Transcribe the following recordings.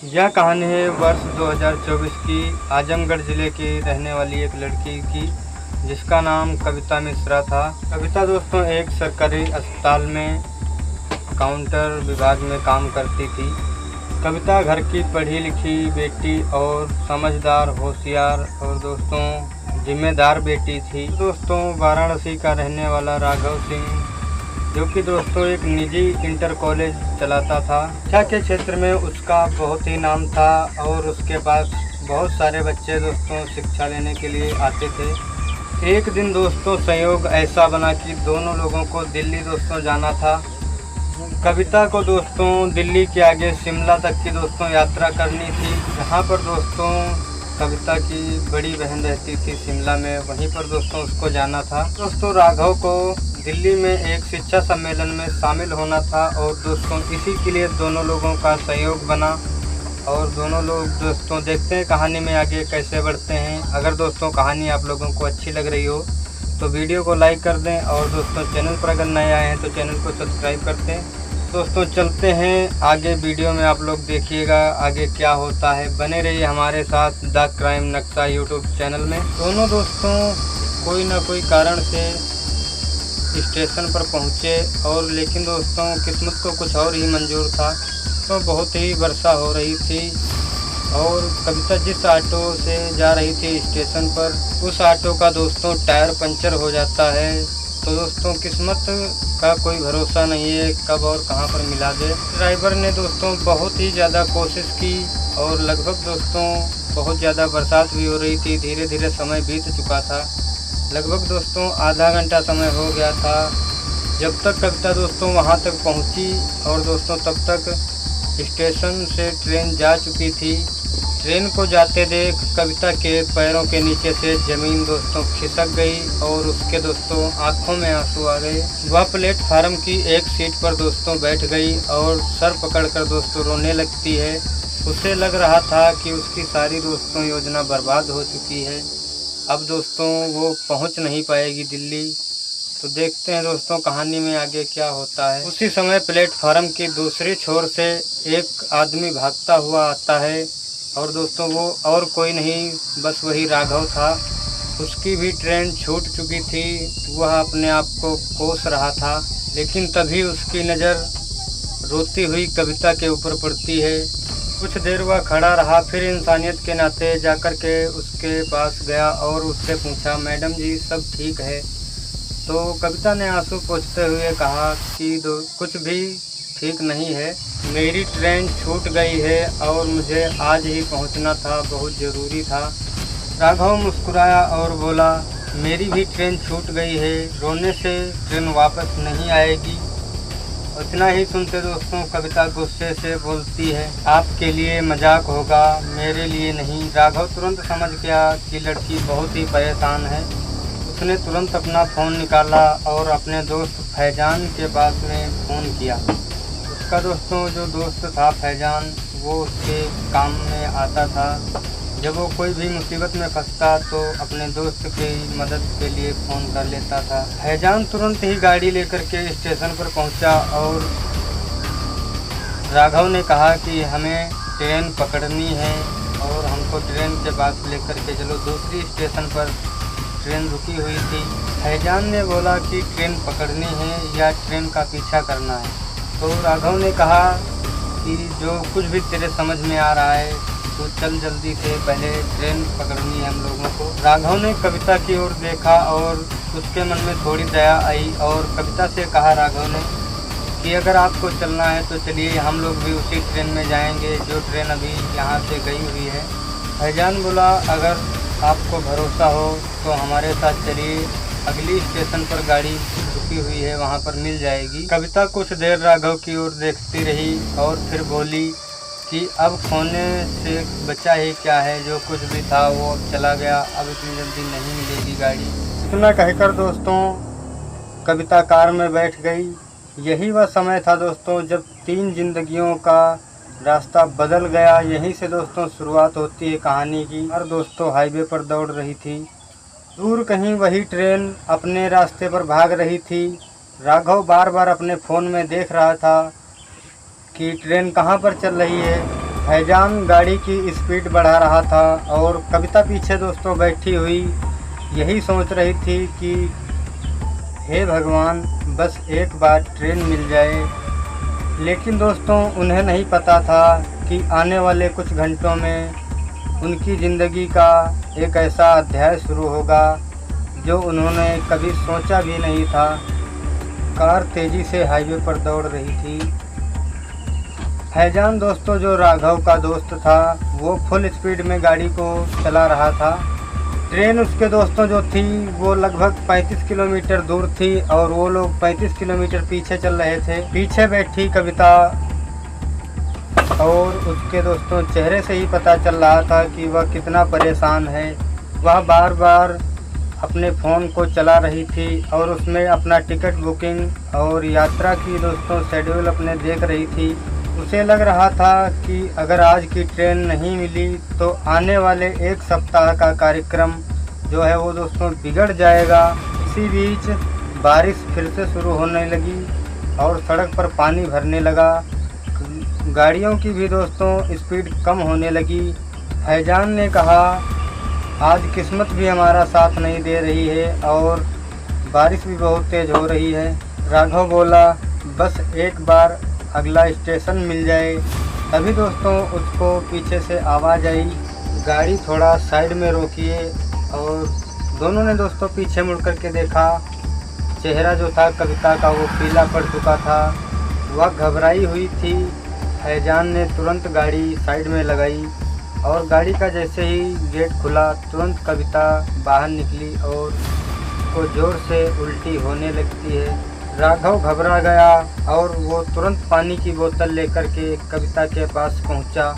यह कहानी है वर्ष 2024 की आजमगढ़ ज़िले की रहने वाली एक लड़की की, जिसका नाम कविता मिश्रा था। कविता दोस्तों एक सरकारी अस्पताल में काउंटर विभाग में काम करती थी। कविता घर की पढ़ी लिखी बेटी और समझदार, होशियार और दोस्तों जिम्मेदार बेटी थी। दोस्तों वाराणसी का रहने वाला राघव सिंह, जो कि दोस्तों एक निजी इंटर कॉलेज चलाता था। शिक्षा के क्षेत्र में उसका बहुत ही नाम था और उसके पास बहुत सारे बच्चे दोस्तों शिक्षा लेने के लिए आते थे। एक दिन दोस्तों संयोग ऐसा बना कि दोनों लोगों को दिल्ली दोस्तों जाना था। कविता को दोस्तों दिल्ली के आगे शिमला तक की दोस्तों यात्रा करनी थी। जहाँ पर दोस्तों कविता की बड़ी बहन रहती थी शिमला में, वहीं पर दोस्तों उसको जाना था। दोस्तों राघव को दिल्ली में एक शिक्षा सम्मेलन में शामिल होना था और दोस्तों इसी के लिए दोनों लोगों का सहयोग बना। और दोनों लोग दोस्तों देखते हैं कहानी में आगे कैसे बढ़ते हैं। अगर दोस्तों कहानी आप लोगों को अच्छी लग रही हो तो वीडियो को लाइक कर दें और दोस्तों चैनल पर अगर नए आए हैं तो चैनल को सब्सक्राइब कर दें। दोस्तों चलते हैं आगे, वीडियो में आप लोग देखिएगा आगे क्या होता है। बने रहिए हमारे साथ द क्राइम नक्शा यूट्यूब चैनल में। दोनों दोस्तों कोई ना कोई कारण से स्टेशन पर पहुँचे और लेकिन दोस्तों किस्मत को कुछ और ही मंजूर था। तो बहुत ही वर्षा हो रही थी और कविता जिस ऑटो से जा रही थी स्टेशन पर, उस ऑटो का दोस्तों टायर पंचर हो जाता है। तो दोस्तों किस्मत का कोई भरोसा नहीं है, कब और कहां पर मिला दे। ड्राइवर ने दोस्तों बहुत ही ज़्यादा कोशिश की और लगभग दोस्तों बहुत ज़्यादा बरसात भी हो रही थी। धीरे धीरे समय बीत चुका था, लगभग दोस्तों आधा घंटा समय हो गया था जब तक कविता दोस्तों वहां तक पहुंची। और दोस्तों तब तक स्टेशन से ट्रेन जा चुकी थी। ट्रेन को जाते देख कविता के पैरों के नीचे से ज़मीन दोस्तों खिसक गई और उसके दोस्तों आंखों में आंसू आ गए। वह प्लेटफार्म की एक सीट पर दोस्तों बैठ गई और सर पकड़कर दोस्तों रोने लगती है। उसे लग रहा था कि उसकी सारी दोस्तों योजना बर्बाद हो चुकी है। अब दोस्तों वो पहुंच नहीं पाएगी दिल्ली। तो देखते हैं दोस्तों कहानी में आगे क्या होता है। उसी समय प्लेटफार्म की दूसरी छोर से एक आदमी भागता हुआ आता है और दोस्तों वो और कोई नहीं बस वही राघव था। उसकी भी ट्रेन छूट चुकी थी, वह अपने आप को कोस रहा था। लेकिन तभी उसकी नज़र रोती हुई कविता के ऊपर पड़ती है। कुछ देर वह खड़ा रहा, फिर इंसानियत के नाते जाकर के उसके पास गया और उससे पूछा, मैडम जी सब ठीक है? तो कविता ने आंसू पोंछते हुए कहा कि कुछ भी ठीक नहीं है, मेरी ट्रेन छूट गई है और मुझे आज ही पहुंचना था, बहुत ज़रूरी था। राघव मुस्कुराया और बोला, मेरी भी ट्रेन छूट गई है, रोने से ट्रेन वापस नहीं आएगी। इतना ही सुनते दोस्तों कविता गुस्से से बोलती है, आपके लिए मजाक होगा, मेरे लिए नहीं। राघव तुरंत समझ गया कि लड़की बहुत ही परेशान है। उसने तुरंत अपना फ़ोन निकाला और अपने दोस्त फैजान के पास में फ़ोन किया। उसका दोस्तों जो दोस्त था फैजान, वो उसके काम में आता था। जब वो कोई भी मुसीबत में फंसता तो अपने दोस्त की मदद के लिए फ़ोन कर लेता था। फैजान तुरंत ही गाड़ी लेकर के स्टेशन पर पहुंचा और राघव ने कहा कि हमें ट्रेन पकड़नी है और हमको ट्रेन के पास लेकर के चलो। दूसरी स्टेशन पर ट्रेन रुकी हुई थी। फैजान ने बोला कि ट्रेन पकड़नी है या ट्रेन का पीछा करना है। तो राघव ने कहा कि जो कुछ भी तेरे समझ में आ रहा है तो चल जल्दी से, पहले ट्रेन पकड़नी है हम लोगों को। राघव ने कविता की ओर देखा और उसके मन में थोड़ी दया आई और कविता से कहा राघव ने कि अगर आपको चलना है तो चलिए, हम लोग भी उसी ट्रेन में जाएंगे जो ट्रेन अभी यहाँ से गई हुई है। फैजान बोला, अगर आपको भरोसा हो तो हमारे साथ चलिए, अगली स्टेशन पर गाड़ी रुकी हुई है, वहाँ पर मिल जाएगी। कविता कुछ देर राघव की ओर देखती रही और फिर बोली कि अब खोने से बचा ही क्या है, जो कुछ भी था वो अब चला गया, अब इतनी जल्दी नहीं मिलेगी गाड़ी। इतना कहकर दोस्तों कविता कार में बैठ गई। यही वह समय था दोस्तों जब 3 जिंदगियों का रास्ता बदल गया। यहीं से दोस्तों शुरुआत होती है कहानी की। और दोस्तों हाईवे पर दौड़ रही थी, दूर कहीं वही ट्रेन अपने रास्ते पर भाग रही थी। राघव बार बार अपने फ़ोन में देख रहा था कि ट्रेन कहाँ पर चल रही है। फैजान गाड़ी की स्पीड बढ़ा रहा था और कविता पीछे दोस्तों बैठी हुई यही सोच रही थी कि हे भगवान, बस एक बार ट्रेन मिल जाए। लेकिन दोस्तों उन्हें नहीं पता था कि आने वाले कुछ घंटों में उनकी ज़िंदगी का एक ऐसा अध्याय शुरू होगा जो उन्होंने कभी सोचा भी नहीं था। कार तेज़ी से हाईवे पर दौड़ रही थी। फैजान दोस्तों जो राघव का दोस्त था वो फुल स्पीड में गाड़ी को चला रहा था। ट्रेन उसके दोस्तों जो थी वो लगभग 35 किलोमीटर दूर थी और वो लोग 35 किलोमीटर पीछे चल रहे थे। पीछे बैठी कविता और उसके दोस्तों चेहरे से ही पता चल रहा था कि वह कितना परेशान है। वह बार बार अपने फ़ोन को चला रही थी और उसमें अपना टिकट बुकिंग और यात्रा की दोस्तों शेड्यूल अपने देख रही थी। उसे लग रहा था कि अगर आज की ट्रेन नहीं मिली तो आने वाले एक सप्ताह का कार्यक्रम जो है वो दोस्तों बिगड़ जाएगा। इसी बीच बारिश फिर से शुरू होने लगी और सड़क पर पानी भरने लगा। गाड़ियों की भी दोस्तों स्पीड कम होने लगी। फैजान ने कहा, आज किस्मत भी हमारा साथ नहीं दे रही है और बारिश भी बहुत तेज़ हो रही है। राघव बोला, बस एक बार अगला स्टेशन मिल जाए। तभी दोस्तों उसको पीछे से आवाज़ आई, गाड़ी थोड़ा साइड में रोकिए। और दोनों ने दोस्तों पीछे मुड़ कर के देखा। चेहरा जो था कविता का वो पीला पड़ चुका था, वह घबराई हुई थी। फैजान ने तुरंत गाड़ी साइड में लगाई और गाड़ी का जैसे ही गेट खुला तुरंत कविता बाहर निकली और उसको ज़ोर से उल्टी होने लगती है। राघव घबरा गया और वो तुरंत पानी की बोतल लेकर के कविता के पास पहुंचा।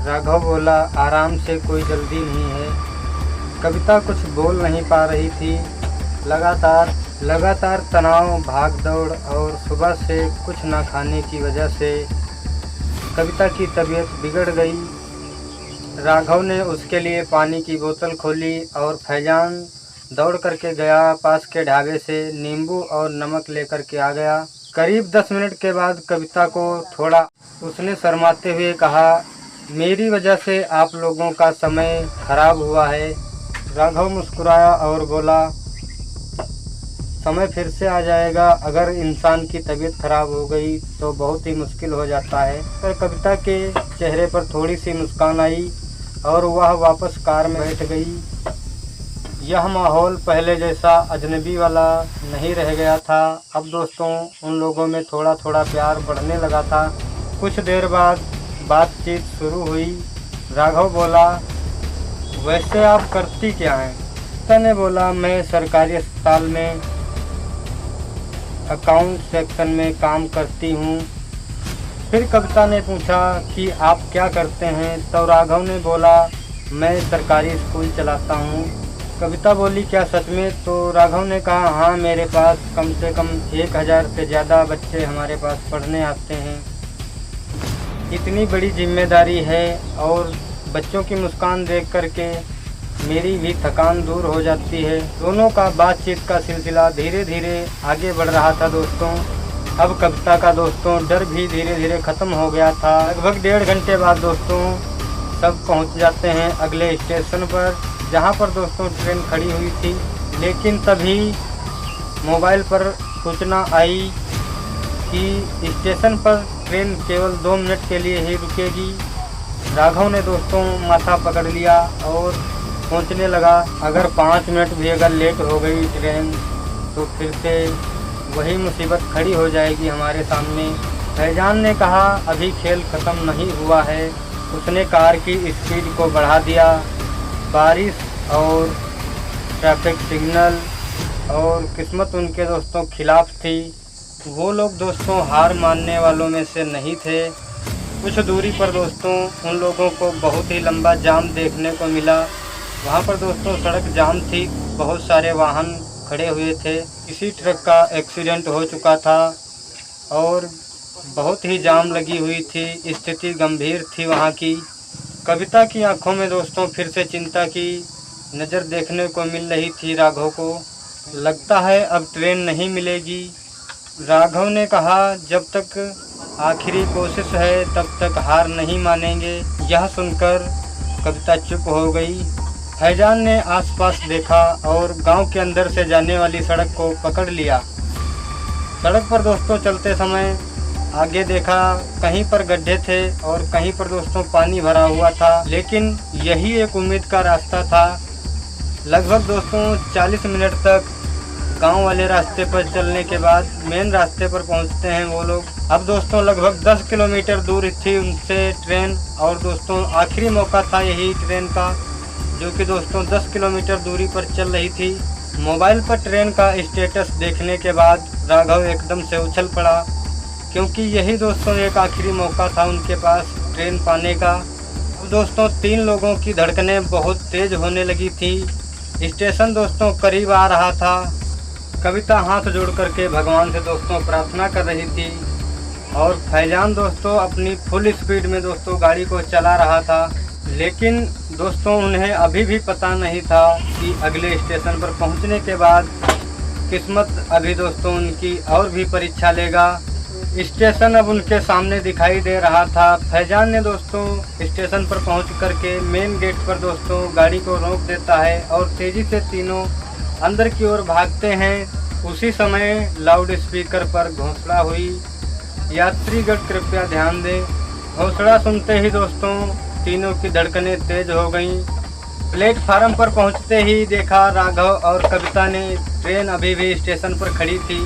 राघव बोला, आराम से, कोई जल्दी नहीं है। कविता कुछ बोल नहीं पा रही थी। लगातार तनाव, भाग दौड़ और सुबह से कुछ ना खाने की वजह से कविता की तबीयत बिगड़ गई। राघव ने उसके लिए पानी की बोतल खोली और फैजान दौड़ करके गया। पास के ढाबे से नींबू और नमक लेकर के आ गया। करीब 10 मिनट के बाद कविता को थोड़ा उसने शर्माते हुए कहा, मेरी वजह से आप लोगों का समय खराब हुआ है। राघव मुस्कुराया और बोला, समय फिर से आ जाएगा। अगर इंसान की तबीयत खराब हो गई तो बहुत ही मुश्किल हो जाता है। पर कविता के चेहरे पर थोड़ी सी मुस्कान आई और वह वापस कार में बैठ गई। यह माहौल पहले जैसा अजनबी वाला नहीं रह गया था। अब दोस्तों उन लोगों में थोड़ा थोड़ा प्यार बढ़ने लगा था। कुछ देर बाद बातचीत शुरू हुई। राघव बोला, वैसे आप करती क्या हैं? कविता ने बोला, मैं सरकारी अस्पताल में अकाउंट सेक्शन में काम करती हूँ। फिर कविता ने पूछा कि आप क्या करते हैं? तो राघव ने बोला, मैं सरकारी स्कूल चलाता हूँ। कविता बोली, क्या सच में? तो राघव ने कहा, हाँ, मेरे पास कम से कम 1000 से ज़्यादा बच्चे हमारे पास पढ़ने आते हैं। इतनी बड़ी जिम्मेदारी है और बच्चों की मुस्कान देख करके मेरी भी थकान दूर हो जाती है। दोनों का बातचीत का सिलसिला धीरे धीरे आगे बढ़ रहा था दोस्तों। अब कविता का दोस्तों डर भी धीरे धीरे ख़त्म हो गया था। लगभग 1.5 घंटे बाद दोस्तों सब पहुंच जाते हैं अगले स्टेशन पर, जहां पर दोस्तों ट्रेन खड़ी हुई थी। लेकिन तभी मोबाइल पर सूचना आई कि स्टेशन पर ट्रेन केवल 2 मिनट के लिए ही रुकेगी। राघव ने दोस्तों माथा पकड़ लिया और सोचने लगा, अगर 5 मिनट भी अगर लेट हो गई ट्रेन तो फिर से वही मुसीबत खड़ी हो जाएगी हमारे सामने। फैजान ने कहा, अभी खेल ख़त्म नहीं हुआ है। उसने कार की स्पीड को बढ़ा दिया। बारिश और ट्रैफिक सिग्नल और किस्मत उनके दोस्तों खिलाफ थी। वो लोग दोस्तों हार मानने वालों में से नहीं थे। कुछ दूरी पर दोस्तों उन लोगों को बहुत ही लंबा जाम देखने को मिला। वहाँ पर दोस्तों सड़क जाम थी, बहुत सारे वाहन खड़े हुए थे। किसी ट्रक का एक्सीडेंट हो चुका था और बहुत ही जाम लगी हुई थी। स्थिति गंभीर थी वहाँ की। कविता की आंखों में दोस्तों फिर से चिंता की नज़र देखने को मिल रही थी। राघव को लगता है अब ट्रेन नहीं मिलेगी। राघव ने कहा, जब तक आखिरी कोशिश है, तब तक हार नहीं मानेंगे। यह सुनकर कविता चुप हो गई। फैजान ने आसपास देखा और गांव के अंदर से जाने वाली सड़क को पकड़ लिया। सड़क पर दोस्तों चलते समय आगे देखा, कहीं पर गड्ढे थे और कहीं पर दोस्तों पानी भरा हुआ था, लेकिन यही एक उम्मीद का रास्ता था। लगभग दोस्तों 40 मिनट तक गांव वाले रास्ते पर चलने के बाद मेन रास्ते पर पहुंचते हैं वो लोग। अब दोस्तों लगभग 10 किलोमीटर दूर थी उनसे ट्रेन, और दोस्तों आखिरी मौका था यही ट्रेन का, जो कि दोस्तों 10 किलोमीटर दूरी पर चल रही थी। मोबाइल पर ट्रेन का स्टेटस देखने के बाद राघव एकदम से उछल पड़ा, क्योंकि यही दोस्तों एक आखिरी मौका था उनके पास ट्रेन पाने का। अब दोस्तों 3 लोगों की धड़कनें बहुत तेज़ होने लगी थी। स्टेशन दोस्तों करीब आ रहा था। कविता हाथ जोड़ करके भगवान से दोस्तों प्रार्थना कर रही थी, और फैजान दोस्तों अपनी फुल स्पीड में दोस्तों गाड़ी को चला रहा था। लेकिन दोस्तों उन्हें अभी भी पता नहीं था कि अगले स्टेशन पर पहुंचने के बाद किस्मत अभी दोस्तों उनकी और भी परीक्षा लेगा। स्टेशन अब उनके सामने दिखाई दे रहा था। फैजान ने दोस्तों स्टेशन पर पहुंच करके मेन गेट पर दोस्तों गाड़ी को रोक देता है और तेज़ी से तीनों अंदर की ओर भागते हैं। उसी समय लाउड स्पीकर पर घोषणा हुई, यात्रीगण कृपया ध्यान दें। घोषणा सुनते ही दोस्तों तीनों की धड़कनें तेज हो गईं। प्लेटफार्म पर पहुंचते ही देखा राघव और कविता ने ट्रेन अभी भी स्टेशन पर खड़ी थी।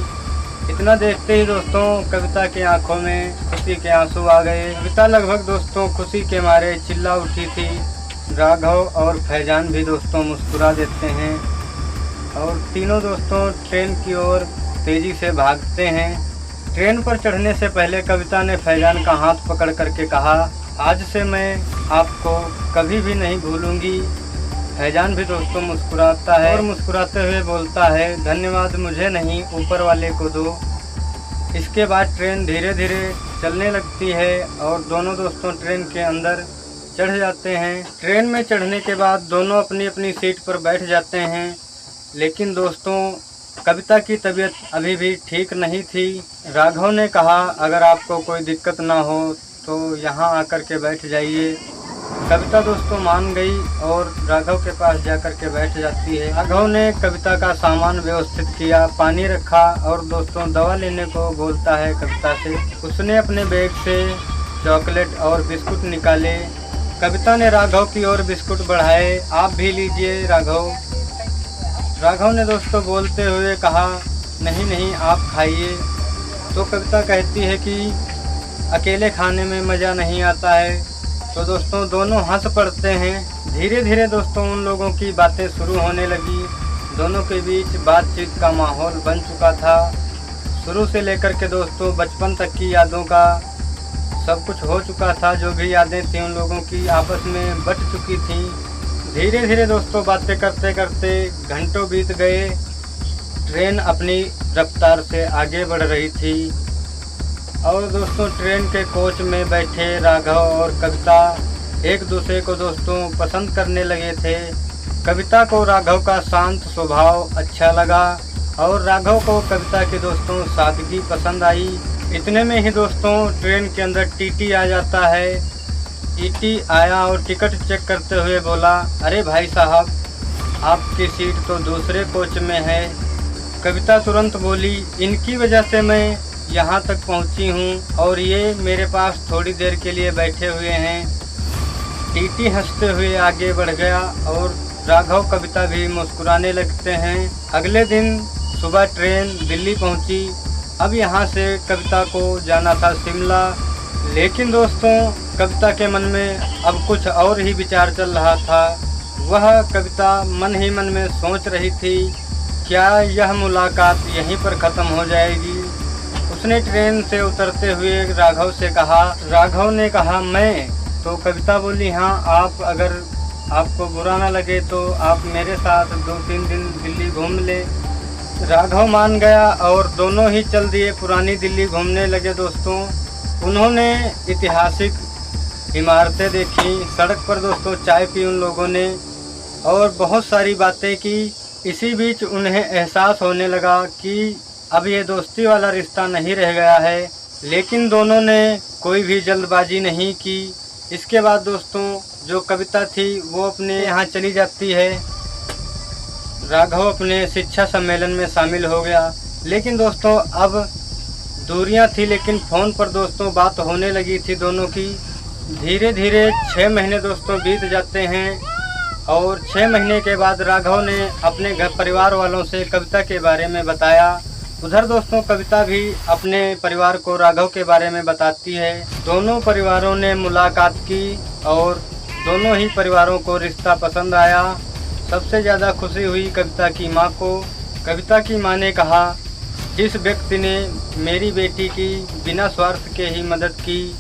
इतना देखते ही दोस्तों कविता की आंखों में खुशी के आंसू आ गए। कविता लगभग दोस्तों खुशी के मारे चिल्ला उठी थी। राघव और फैजान भी दोस्तों मुस्कुरा देते हैं और तीनों दोस्तों ट्रेन की ओर तेज़ी से भागते हैं। ट्रेन पर चढ़ने से पहले कविता ने फैजान का हाथ पकड़ करके कहा, आज से मैं आपको कभी भी नहीं भूलूंगी। फैजान भी दोस्तों मुस्कुराता है और मुस्कुराते हुए बोलता है, धन्यवाद मुझे नहीं ऊपर वाले को दो। इसके बाद ट्रेन धीरे धीरे चलने लगती है और दोनों दोस्तों ट्रेन के अंदर चढ़ जाते हैं। ट्रेन में चढ़ने के बाद दोनों अपनी अपनी सीट पर बैठ जाते हैं, लेकिन दोस्तों कविता की तबीयत अभी भी ठीक नहीं थी। राघव ने कहा, अगर आपको कोई दिक्कत ना हो तो यहाँ आकर के बैठ जाइए। कविता दोस्तों मान गई और राघव के पास जाकर के बैठ जाती है। राघव ने कविता का सामान व्यवस्थित किया, पानी रखा और दोस्तों दवा लेने को बोलता है कविता से। उसने अपने बैग से चॉकलेट और बिस्कुट निकाले। कविता ने राघव की ओर बिस्कुट बढ़ाए, आप भी लीजिए राघव। राघव ने दोस्तों बोलते हुए कहा, नहीं नहीं आप खाइए। तो कविता कहती है कि अकेले खाने में मज़ा नहीं आता है। तो दोस्तों दोनों हंस पड़ते हैं। धीरे धीरे दोस्तों उन लोगों की बातें शुरू होने लगी। दोनों के बीच बातचीत का माहौल बन चुका था। शुरू से लेकर के दोस्तों बचपन तक की यादों का सब कुछ हो चुका था। जो भी यादें थी उन लोगों की आपस में बट चुकी थी। धीरे धीरे दोस्तों बातें करते करते घंटों बीत गए। ट्रेन अपनी रफ्तार से आगे बढ़ रही थी और दोस्तों ट्रेन के कोच में बैठे राघव और कविता एक दूसरे को दोस्तों पसंद करने लगे थे। कविता को राघव का शांत स्वभाव अच्छा लगा और राघव को कविता के दोस्तों सादगी पसंद आई। इतने में ही दोस्तों ट्रेन के अंदर टीटी आ जाता है। टीटी आया और टिकट चेक करते हुए बोला, अरे भाई साहब आपकी सीट तो दूसरे कोच में है। कविता तुरंत बोली, इनकी वजह से मैं यहाँ तक पहुँची हूँ और ये मेरे पास थोड़ी देर के लिए बैठे हुए हैं। टीटी हंसते हुए आगे बढ़ गया और राघव कविता भी मुस्कुराने लगते हैं। अगले दिन सुबह ट्रेन दिल्ली पहुँची। अब यहाँ से कविता को जाना था शिमला, लेकिन दोस्तों कविता के मन में अब कुछ और ही विचार चल रहा था। वह कविता मन ही मन में सोच रही थी, क्या यह मुलाकात यहीं पर ख़त्म हो जाएगी। उसने ट्रेन से उतरते हुए राघव से कहा। राघव ने कहा, मैं? तो कविता बोली, हाँ आप, अगर आपको बुरा ना लगे तो आप मेरे साथ 2-3 दिन दिल्ली घूम ले। राघव मान गया और दोनों ही चल दिए पुरानी दिल्ली घूमने लगे। दोस्तों उन्होंने ऐतिहासिक इमारतें देखी, सड़क पर दोस्तों चाय पी उन लोगों ने और बहुत सारी बातें की। इसी बीच उन्हें एहसास होने लगा कि अब ये दोस्ती वाला रिश्ता नहीं रह गया है। लेकिन दोनों ने कोई भी जल्दबाजी नहीं की। इसके बाद दोस्तों जो कविता थी वो अपने यहाँ चली जाती है। राघव अपने शिक्षा सम्मेलन में शामिल हो गया। लेकिन दोस्तों अब दूरियां थी, लेकिन फ़ोन पर दोस्तों बात होने लगी थी दोनों की। धीरे धीरे 6 महीने दोस्तों बीत जाते हैं और 6 महीने के बाद राघव ने अपने घर परिवार वालों से कविता के बारे में बताया। उधर दोस्तों कविता भी अपने परिवार को राघव के बारे में बताती है। दोनों परिवारों ने मुलाकात की और दोनों ही परिवारों को रिश्ता पसंद आया। सबसे ज़्यादा खुशी हुई कविता की माँ को। कविता की माँ ने कहा, जिस व्यक्ति ने मेरी बेटी की बिना स्वार्थ के ही मदद की,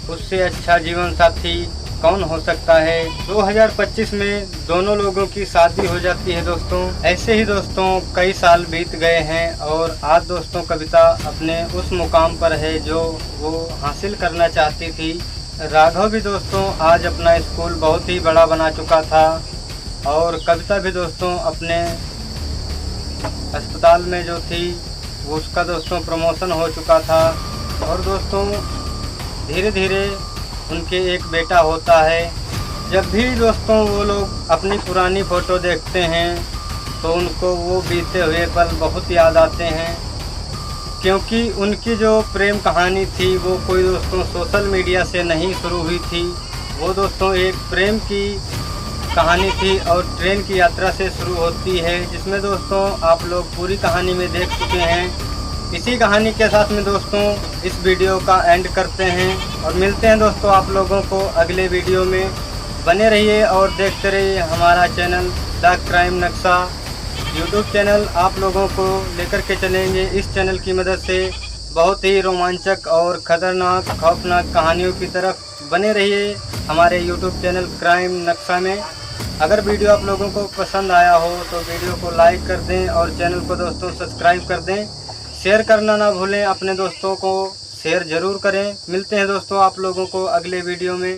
उससे अच्छा जीवन साथी कौन हो सकता है। 2025 में दोनों लोगों की शादी हो जाती है दोस्तों। ऐसे ही दोस्तों कई साल बीत गए हैं और आज दोस्तों कविता अपने उस मुकाम पर है जो वो हासिल करना चाहती थी। राघव भी दोस्तों आज अपना स्कूल बहुत ही बड़ा बना चुका था और कविता भी दोस्तों अपने अस्पताल में जो थी वो उसका दोस्तों प्रमोशन हो चुका था। और दोस्तों धीरे धीरे उनके एक बेटा होता है। जब भी दोस्तों वो लोग अपनी पुरानी फ़ोटो देखते हैं तो उनको वो बीते हुए पल बहुत याद आते हैं, क्योंकि उनकी जो प्रेम कहानी थी वो कोई दोस्तों सोशल मीडिया से नहीं शुरू हुई थी। वो दोस्तों एक प्रेम की कहानी थी और ट्रेन की यात्रा से शुरू होती है, जिसमें दोस्तों आप लोग पूरी कहानी में देख चुके हैं। इसी कहानी के साथ में दोस्तों इस वीडियो का एंड करते हैं और मिलते हैं दोस्तों आप लोगों को अगले वीडियो में। बने रहिए और देखते रहिए हमारा चैनल द क्राइम नक्शा यूट्यूब चैनल। आप लोगों को लेकर के चलेंगे इस चैनल की मदद से बहुत ही रोमांचक और ख़तरनाक खौफनाक कहानियों की तरफ। बने रहिए हमारे यूट्यूब चैनल क्राइम नक्शा में। अगर वीडियो आप लोगों को पसंद आया हो तो वीडियो को लाइक कर दें और चैनल को दोस्तों सब्सक्राइब कर दें। शेयर करना ना भूलें, अपने दोस्तों को शेयर ज़रूर करें। मिलते हैं दोस्तों आप लोगों को अगले वीडियो में।